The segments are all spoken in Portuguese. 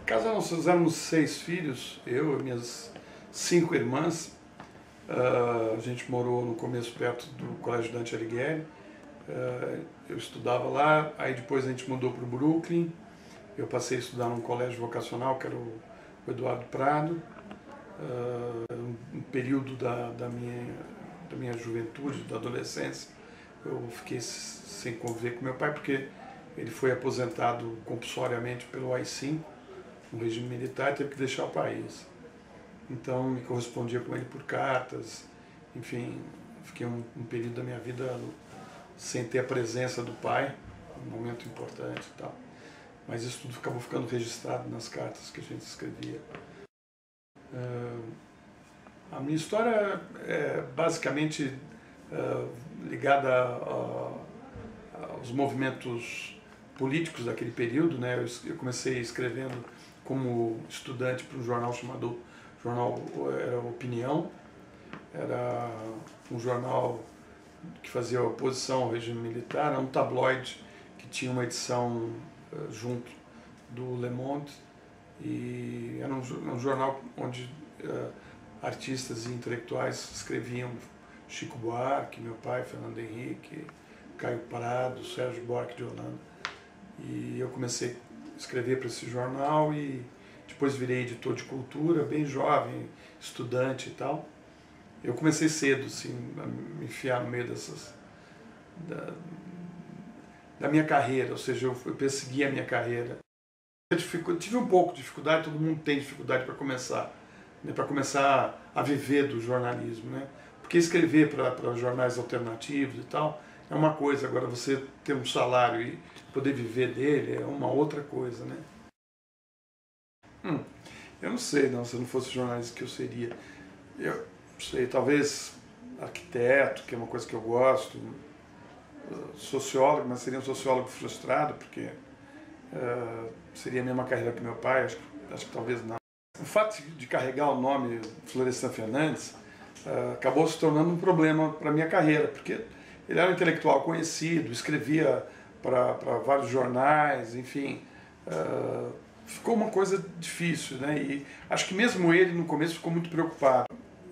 casa nós éramos 6 filhos, eu e minhas 5 irmãs. A gente morou no começo perto do Colégio Dante Alighieri. Eu estudava lá, aí depois a gente mudou para o Brooklyn. Eu passei a estudar num colégio vocacional, que era o Eduardo Prado. Um período da minha juventude, da adolescência, eu fiquei sem conviver com meu pai, porque ele foi aposentado compulsoriamente pelo AI-5, no regime militar, e teve que deixar o país. Então me correspondia com ele por cartas, enfim, fiquei um período da minha vida sem ter a presença do pai, um momento importante e tal. Mas isso tudo acabou ficando registrado nas cartas que a gente escrevia. A minha história é basicamente ligada aos movimentos políticos daquele período, né? Eu comecei escrevendo como estudante para um jornal chamado era Opinião. Era um jornal que fazia oposição ao regime militar, era um tabloide que tinha uma edição junto do Le Monde, e era um jornal onde artistas e intelectuais escreviam: Chico Buarque, meu pai, Fernando Henrique, Caio Prado, Sérgio Buarque de Holanda. E eu comecei a escrever para esse jornal e depois virei editor de cultura, bem jovem, estudante e tal. Eu comecei cedo, assim, a me enfiar no meio da minha carreira, ou seja, eu persegui a minha carreira. Eu tive um pouco de dificuldade, todo mundo tem dificuldade para começar, né, para começar a viver do jornalismo, né? Porque escrever para jornais alternativos e tal é uma coisa, agora você ter um salário e poder viver dele é uma outra coisa, né? Eu não sei, não, se eu não fosse jornalista, que eu seria. Eu não sei, talvez arquiteto, que é uma coisa que eu gosto, sociólogo, mas seria um sociólogo frustrado, porque seria a mesma carreira que meu pai, acho que talvez não. O fato de carregar o nome Florestan Fernandes acabou se tornando um problema para a minha carreira, porque ele era um intelectual conhecido, escrevia para vários jornais, enfim, ficou uma coisa difícil, né? E acho que mesmo ele no começo ficou muito preocupado.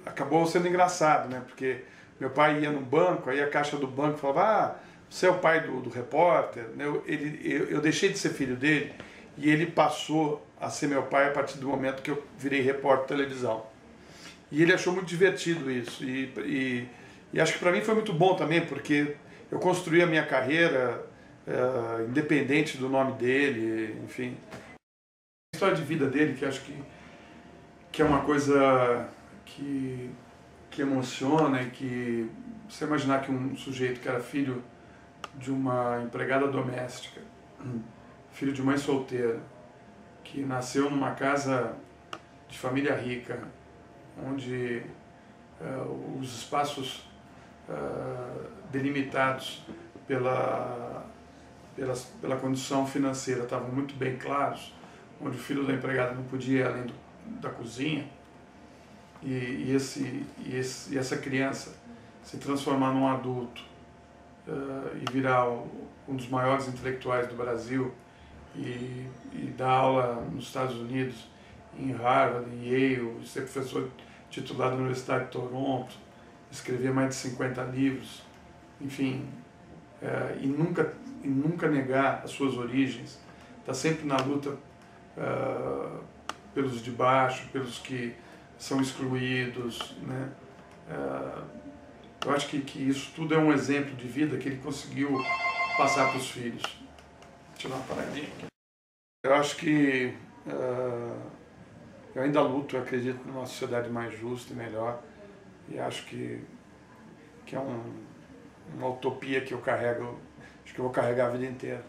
Acabou sendo engraçado, né? Porque meu pai ia no banco, aí a caixa do banco falava: você é o pai do repórter, né? Eu deixei de ser filho dele e ele passou a ser meu pai a partir do momento que eu virei repórter de televisão. E ele achou muito divertido isso, e acho que para mim foi muito bom também, porque eu construí a minha carreira independente do nome dele, enfim. A história de vida dele, que acho que é uma coisa que emociona, e que você imaginar que um sujeito que era filho de uma empregada doméstica, filho de mãe solteira, que nasceu numa casa de família rica, onde os espaços delimitados pela condição financeira estavam muito bem claros, onde o filho da empregada não podia ir além da cozinha, e essa criança se transformar num adulto e virar um dos maiores intelectuais do Brasil e dar aula nos Estados Unidos, em Harvard, em Yale, ser professor titulado na Universidade de Toronto, escrever mais de 50 livros, enfim, e nunca negar as suas origens, está sempre na luta pelos de baixo, pelos que são excluídos, né? Eu acho que isso tudo é um exemplo de vida que ele conseguiu passar para os filhos. Deixa eu dar uma paradinha aqui. Eu acho que eu ainda luto, eu acredito numa sociedade mais justa e melhor, e acho que é uma utopia que eu carrego, acho que eu vou carregar a vida inteira.